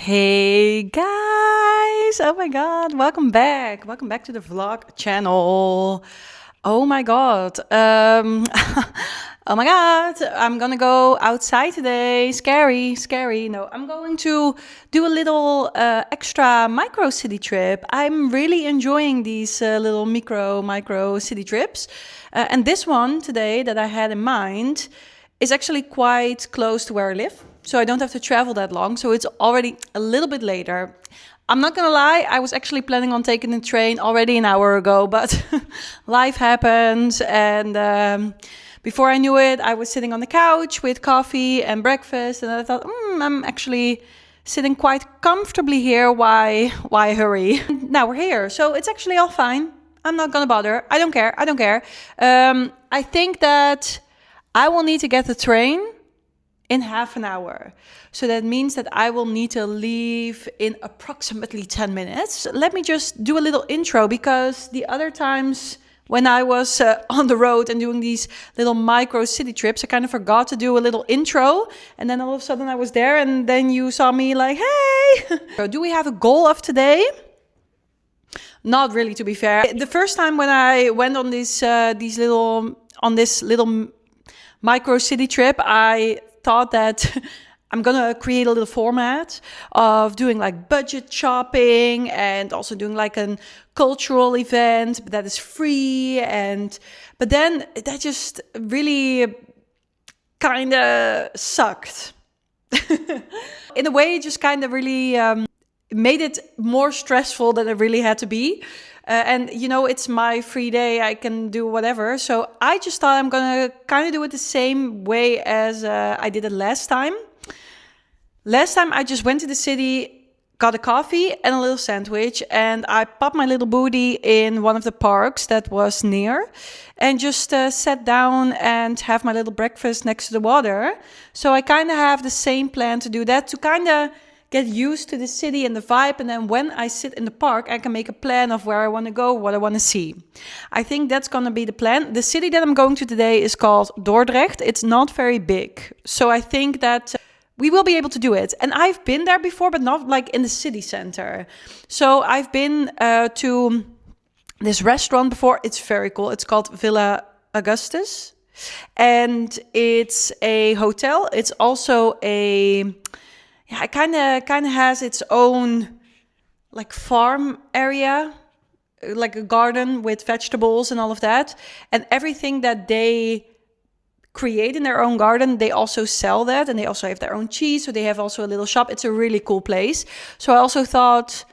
Hey guys! Oh my god, welcome back. Welcome back to the vlog channel. Oh my god. Oh my god, I'm gonna go outside today. Scary, scary. No, I'm going to do a little extra micro city trip. I'm really enjoying these little micro city trips. And this one today that I had in mind is actually quite close to where I live. So I don't have to travel that long. So it's already a little bit later. I'm not gonna lie, I was actually planning on taking the train already an hour ago, but life happens. And before I knew it, I was sitting on the couch with coffee and breakfast. And I thought, I'm actually sitting quite comfortably here. Why hurry? Now we're here. So it's actually all fine. I'm not gonna bother. I don't care. I don't care. I think that I will need to get the train in half an hour. So that means that I will need to leave in approximately 10 minutes. Let me just do a little intro, because the other times when I was on the road and doing these little micro city trips, I kind of forgot to do a little intro. And then all of a sudden I was there, and then you saw me like, hey! So do we have a goal of today? Not really, to be fair. The first time when I went on this little micro city trip, I thought that I'm gonna create a little format of doing like budget shopping and also doing like a cultural event that is free. But then that just really kind of sucked. In a way, it just kind of really made it more stressful than it really had to be. And you know, it's my free day, I can do whatever. So I just thought I'm gonna kind of do it the same way as I did it last time. Last time I just went to the city, got a coffee and a little sandwich, and I popped my little booty in one of the parks that was near, and just sat down and have my little breakfast next to the water. So I kind of have the same plan to do that, to kind of get used to the city and the vibe. And then when I sit in the park, I can make a plan of where I want to go, what I want to see. I think that's going to be the plan. The city that I'm going to today is called Dordrecht. It's not very big. So I think that we will be able to do it. And I've been there before, but not like in the city center. So I've been to this restaurant before. It's very cool. It's called Villa Augustus. And it's a hotel. It's also it kind of has its own like farm area, like a garden with vegetables and all of that. And everything that they create in their own garden, they also sell that. And they also have their own cheese. So they have also a little shop. It's a really cool place. So I also thought,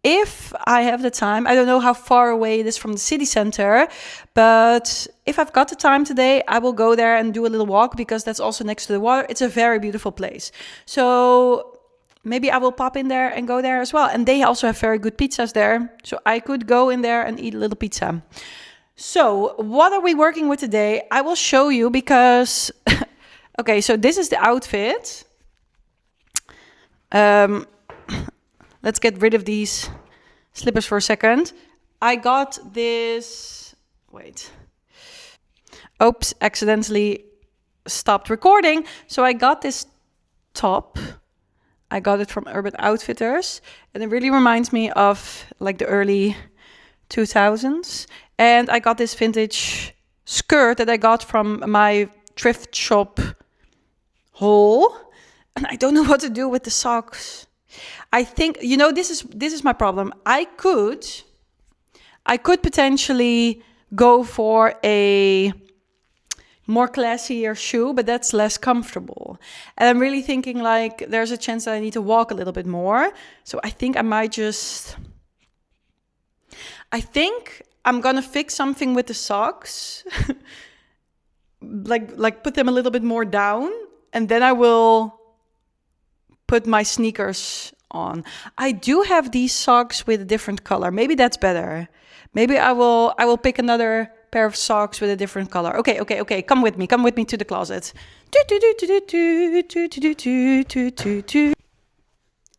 if I have the time, I don't know how far away it is from the city center, but if I've got the time today, I will go there and do a little walk, because that's also next to the water. It's a very beautiful place. So maybe I will pop in there and go there as well. And they also have very good pizzas there. So I could go in there and eat a little pizza. So what are we working with today? I will show you, because, okay, so this is the outfit. Let's get rid of these slippers for a second. I got this, wait. Oops, accidentally stopped recording. So I got this top. I got it from Urban Outfitters. And it really reminds me of like the early 2000s. And I got this vintage skirt that I got from my thrift shop haul. And I don't know what to do with the socks. I think, you know, this is my problem. I could potentially go for a more classier shoe, but that's less comfortable. And I'm really thinking like there's a chance that I need to walk a little bit more. So I think I'm gonna fix something with the socks. like put them a little bit more down, and then I will put my sneakers on. I do have these socks with a different color. Maybe that's better. Maybe I will pick another pair of socks with a different color. Okay. Come with me to the closet.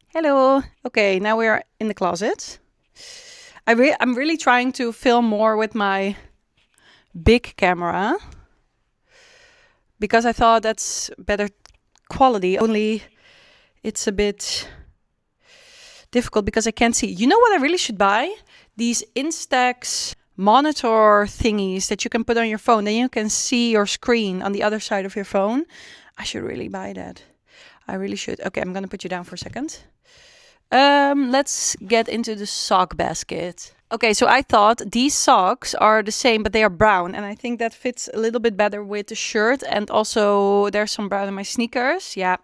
Hello. Okay, now we are in the closet. I'm really trying to film more with my big camera, because I thought that's better quality. Only it's a bit difficult because I can't see. You know what I really should buy? These Instax monitor thingies that you can put on your phone. Then you can see your screen on the other side of your phone. I should really buy that. I really should. Okay, I'm going to put you down for a second. Let's get into the sock basket. Okay, so I thought these socks are the same, but they are brown. And I think that fits a little bit better with the shirt. And also there's some brown in my sneakers. Yeah,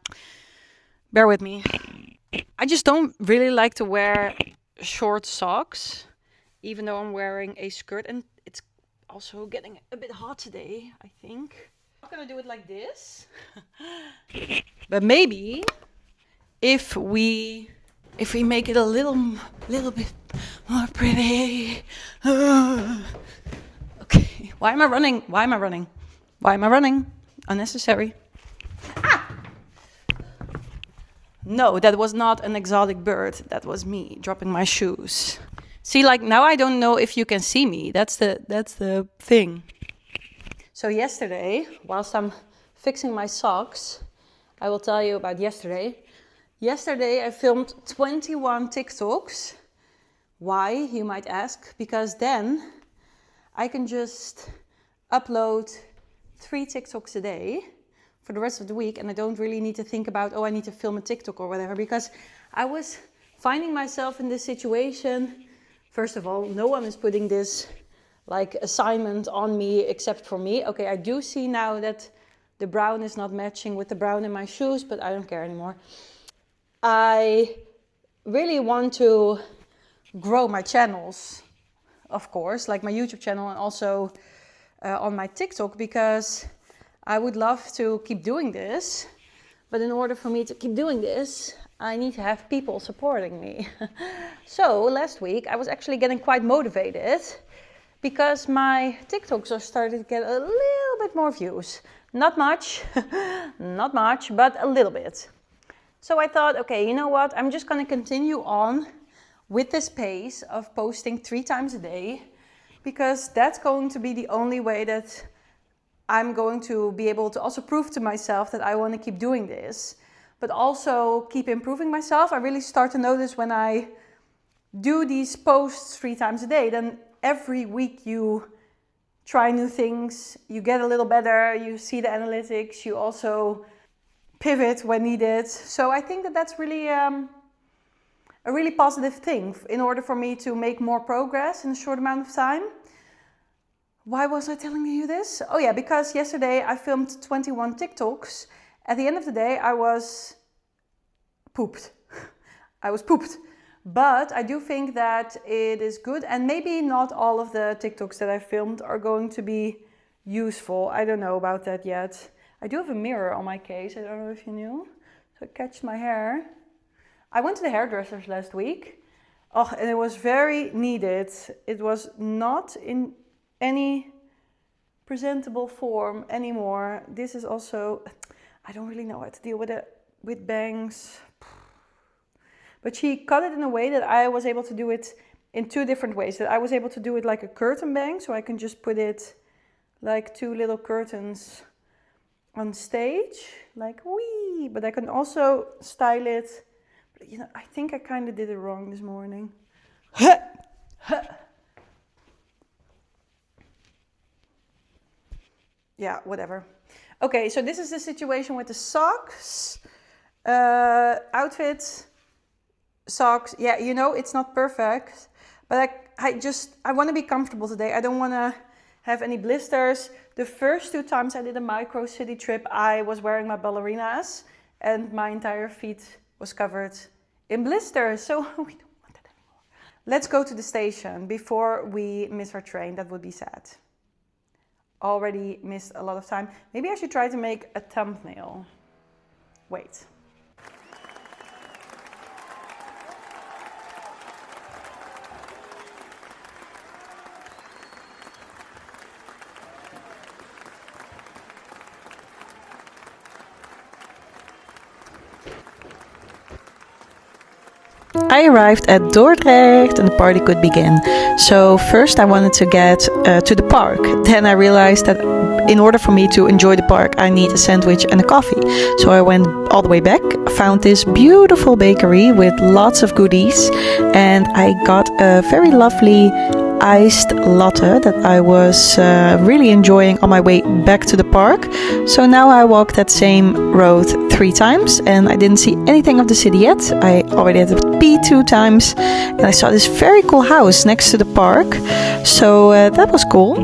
bear with me. I just don't really like to wear short socks, even though I'm wearing a skirt. And it's also getting a bit hot today, I think. I'm gonna do it like this. But maybe if we make it a little bit more pretty. Okay. Why am I running? Unnecessary. No, that was not an exotic bird. That was me dropping my shoes. See, like now I don't know if you can see me. That's the thing. So yesterday, whilst I'm fixing my socks, I will tell you about yesterday. Yesterday I filmed 21 TikToks. Why, you might ask? Because then I can just upload 3 TikToks a day for the rest of the week, and I don't really need to think about, oh, I need to film a TikTok or whatever, because I was finding myself in this situation. First of all, no one is putting this like assignment on me except for me. Okay, I do see now that the brown is not matching with the brown in my shoes, but I don't care anymore. I really want to grow my channels, of course, like my YouTube channel and also on my TikTok, because I would love to keep doing this. But in order for me to keep doing this, I need to have people supporting me. So last week I was actually getting quite motivated because my TikToks are starting to get a little bit more views. Not much, not much, but a little bit. So I thought, okay, you know what? I'm just going to continue on with this pace of posting 3 times a day, because that's going to be the only way that I'm going to be able to also prove to myself that I want to keep doing this, but also keep improving myself. I really start to notice when I do these posts 3 times a day, then every week you try new things, you get a little better, you see the analytics, you also pivot when needed. So I think that that's really a really positive thing in order for me to make more progress in a short amount of time. Why was I telling you this? Oh yeah, because yesterday I filmed 21 TikToks. At the end of the day, I was pooped. I was pooped. But I do think that it is good, and maybe not all of the TikToks that I filmed are going to be useful. I don't know about that yet. I do have a mirror on my case. I don't know if you knew. So it catches my hair. I went to the hairdressers last week. Oh, and it was very needed. It was not in any presentable form anymore. This is also, I don't really know how to deal with it with bangs. But she cut it in a way that I was able to do it in 2 different ways. That I was able to do it like a curtain bang, so I can just put it like 2 little curtains on stage, like wee. But I can also style it. But, you know, I think I kind of did it wrong this morning. Yeah, whatever. Okay, so this is the situation with the socks, outfit, socks. Yeah, you know, it's not perfect, but I want to be comfortable today. I don't want to have any blisters. The first 2 times I did a micro city trip, I was wearing my ballerinas and my entire feet was covered in blisters. So we don't want that anymore. Let's go to the station before we miss our train. That would be sad. Already missed a lot of time. Maybe I should try to make a thumbnail. Wait. I arrived at Dordrecht and the party could begin. So first I wanted to get to the park. Then I realized that in order for me to enjoy the park, I need a sandwich and a coffee. So I went all the way back, found this beautiful bakery with lots of goodies, and I got a very lovely iced latte that I was really enjoying on my way back to the park. So now I walked that same road 3 times and I didn't see anything of the city yet. I already had to pee 2 times and I saw this very cool house next to the park. So that was cool.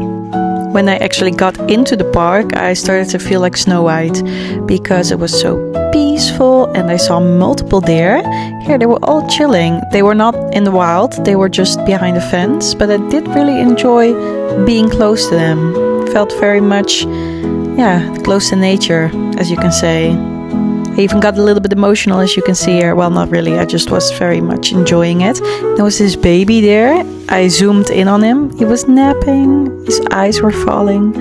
When I actually got into the park, I started to feel like Snow White because it was so peaceful and I saw multiple deer. Here they were all chilling. They were not in the wild, they were just behind a fence, but I did really enjoy being close to them. Felt very much, close to nature, as you can say. I even got a little bit emotional, as you can see here. Well, not really, I just was very much enjoying it. There was this baby there. I zoomed in on him. He was napping, his eyes were falling.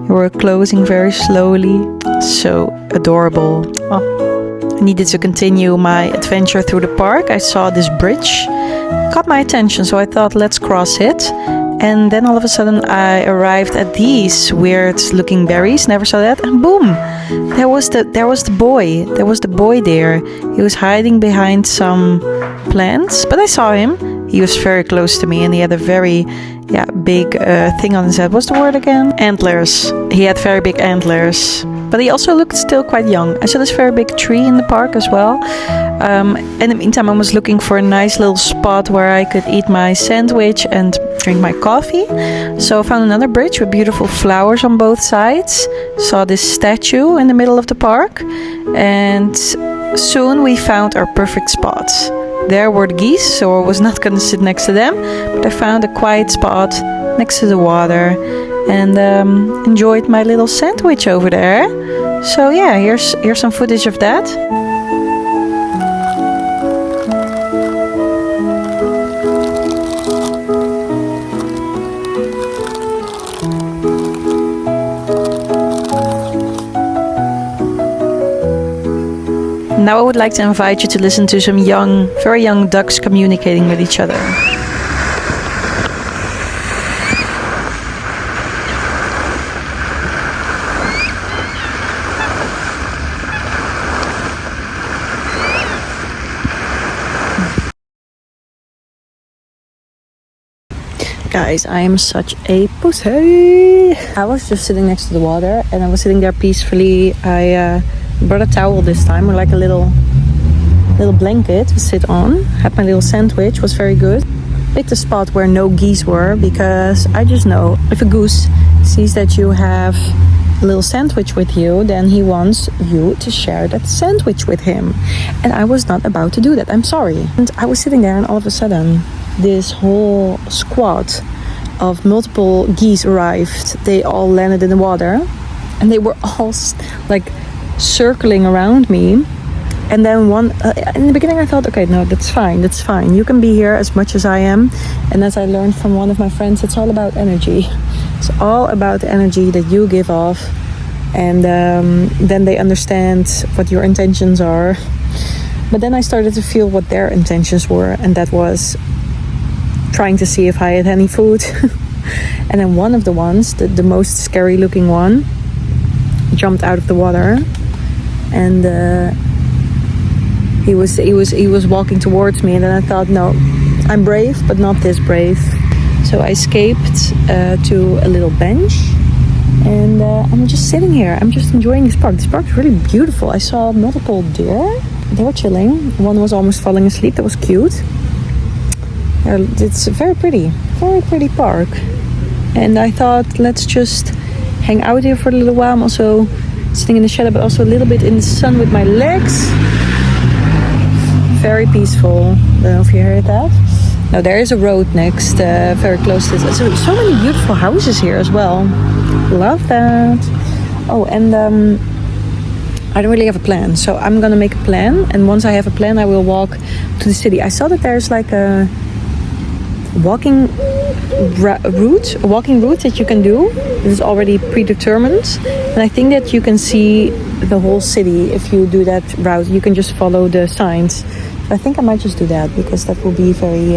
They were closing very slowly. So adorable. Oh, I needed to continue my adventure through the park. I saw this bridge. Caught my attention, so I thought, let's cross it. And then all of a sudden I arrived at these weird looking berries. Never saw that. And boom! There was the boy. There was the boy there. He was hiding behind some plants, but I saw him. He was very close to me and he had a very big thing on his head. What's the word again? Antlers. He had very big antlers. But he also looked still quite young. I saw this very big tree in the park as well. In the meantime, I was looking for a nice little spot where I could eat my sandwich and drink my coffee. So I found another bridge with beautiful flowers on both sides. Saw this statue in the middle of the park. And soon we found our perfect spot. There were the geese, so I was not going to sit next to them. But I found a quiet spot next to the water and enjoyed my little sandwich over there. So yeah, here's some footage of that. Now I would like to invite you to listen to some very young ducks communicating with each other. Guys, I am such a pussy. I was just sitting next to the water and I was sitting there peacefully. I brought a towel this time, or like a little blanket to sit on. Had my little sandwich, was very good. Picked a spot where no geese were because I just know if a goose sees that you have a little sandwich with you, then he wants you to share that sandwich with him. And I was not about to do that, I'm sorry. And I was sitting there and all of a sudden this whole squad of multiple geese arrived. They all landed in the water and they were all like circling around me. And then one in the beginning I thought, okay, no, that's fine, you can be here as much as I am. And as I learned from one of my friends, it's all about energy. It's all about the energy that you give off, and then they understand what your intentions are. But then I started to feel what their intentions were, and that was trying to see if I had any food. And then one of the ones, the most scary looking one, jumped out of the water, and he was walking towards me. And then I thought, no, I'm brave, but not this brave. So I escaped to a little bench, and I'm just sitting here. I'm just enjoying this park. This park is really beautiful. I saw multiple deer. They were chilling. One was almost falling asleep. That was cute. It's a very pretty park. And I thought, let's just hang out here for a little while. I'm also sitting in the shadow, but also a little bit in the sun with my legs. Very peaceful. I don't know if you heard that. Now there is a road next, very close to this. So many beautiful houses here as well. Love that. Oh, and I don't really have a plan, so I'm gonna make a plan. And once I have a plan, I will walk to the city. I saw that there's like a walking route that you can do. It is already predetermined, and I think that you can see the whole city if you do that route. You can just follow the signs. I think I might just do that because that will be very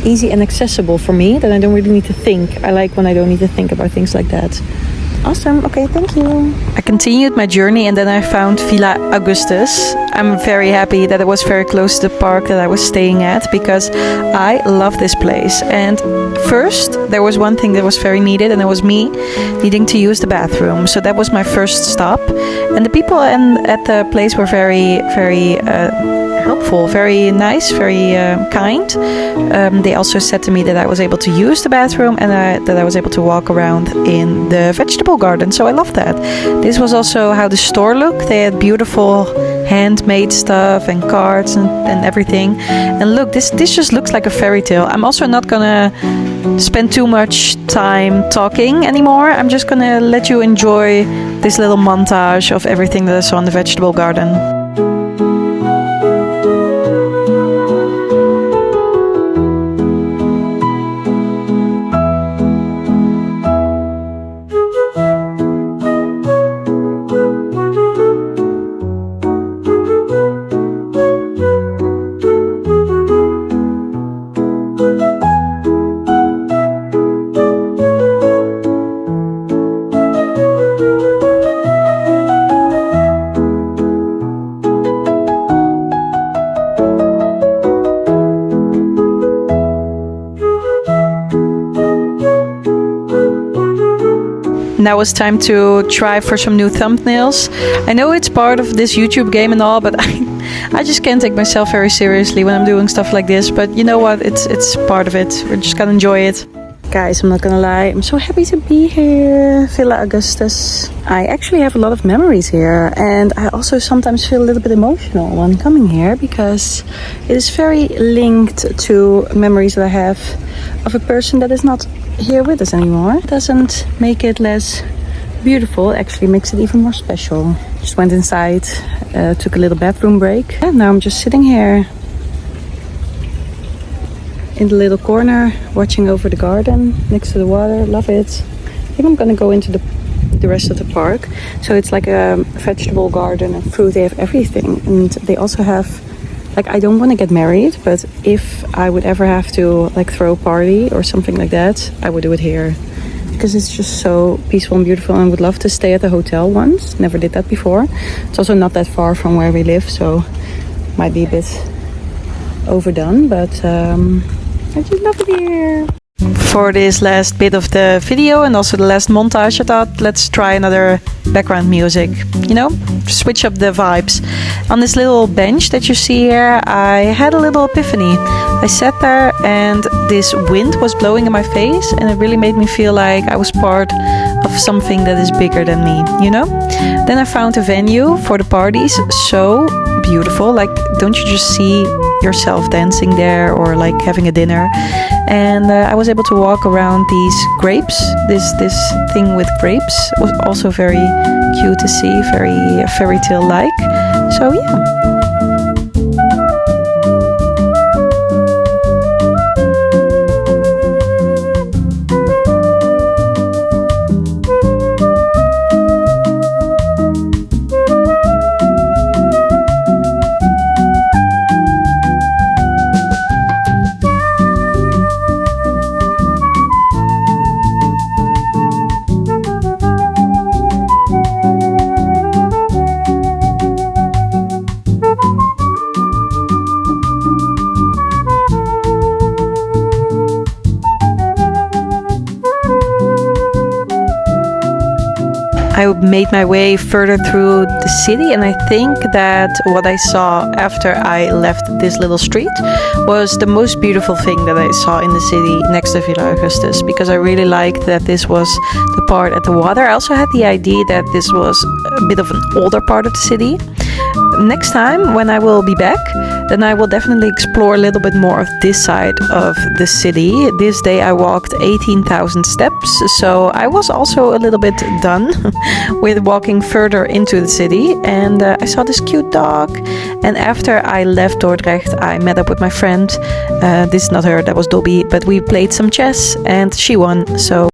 easy and accessible for me. Then I don't really need to think. I like when I don't need to think about things like that. Awesome. Okay, thank you. I continued my journey and then I found Villa Augustus. I'm very happy that it was very close to the park that I was staying at because I love this place. And first, there was one thing that was very needed, and it was me needing to use the bathroom. So that was my first stop. And the people at the place were very, very helpful, very nice, very kind. They also said to me that I was able to use the bathroom and that I was able to walk around in the vegetable garden. So I love that. This was also how the store looked. They had beautiful handmade stuff and cards and everything. And look, this just looks like a fairy tale. I'm also not gonna spend too much time talking anymore. I'm just gonna let you enjoy this little montage of everything that I saw in the vegetable garden. Now it's time to try for some new thumbnails. I know it's part of this YouTube game and all, but I just can't take myself very seriously when I'm doing stuff like this. But you know what? It's part of it. We're just gonna enjoy it. Guys, I'm not gonna lie, I'm so happy to be here. Villa Augustus. I actually have a lot of memories here, and I also sometimes feel a little bit emotional when coming here because it is very linked to memories that I have of a person that is not here with us anymore. It doesn't make it less beautiful, it actually makes it even more special. Just went inside, took a little bathroom break, and now I'm just sitting here in the little corner watching over the garden next to the water. Love it. I think I'm gonna go into the rest of the park. So it's like a vegetable garden and fruit. They have everything, and they also have, like, I don't want to get married, but if I would ever have to like throw a party or something like that, I would do it here because it's just so peaceful and beautiful. And I would love to stay at the hotel once. Never did that before. It's also not that far from where we live, so might be a bit overdone, but I just love it here. For this last bit of the video and also the last montage, I thought let's try another background music, you know, switch up the vibes. On this little bench that you see here, I had a little epiphany. I sat there and this wind was blowing in my face and it really made me feel like I was part of something that is bigger than me, you know? Then I found a venue for the parties, so beautiful. Like, don't you just see yourself dancing there or like having a dinner? And I was able to walk around these grapes. This thing with grapes was also very cute to see, very fairy tale like. So yeah. I made my way further through the city, and I think that what I saw after I left this little street was the most beautiful thing that I saw in the city next to Villa Augustus, because I really liked that this was the part at the water. I also had the idea that this was a bit of an older part of the city. Next time when I will be back, then I will definitely explore a little bit more of this side of the city. This day I walked 18,000 steps, so I was also a little bit done with walking further into the city. And I saw this cute dog. And after I left Dordrecht, I met up with my friend. This is not her, that was Dobby, but we played some chess and she won. So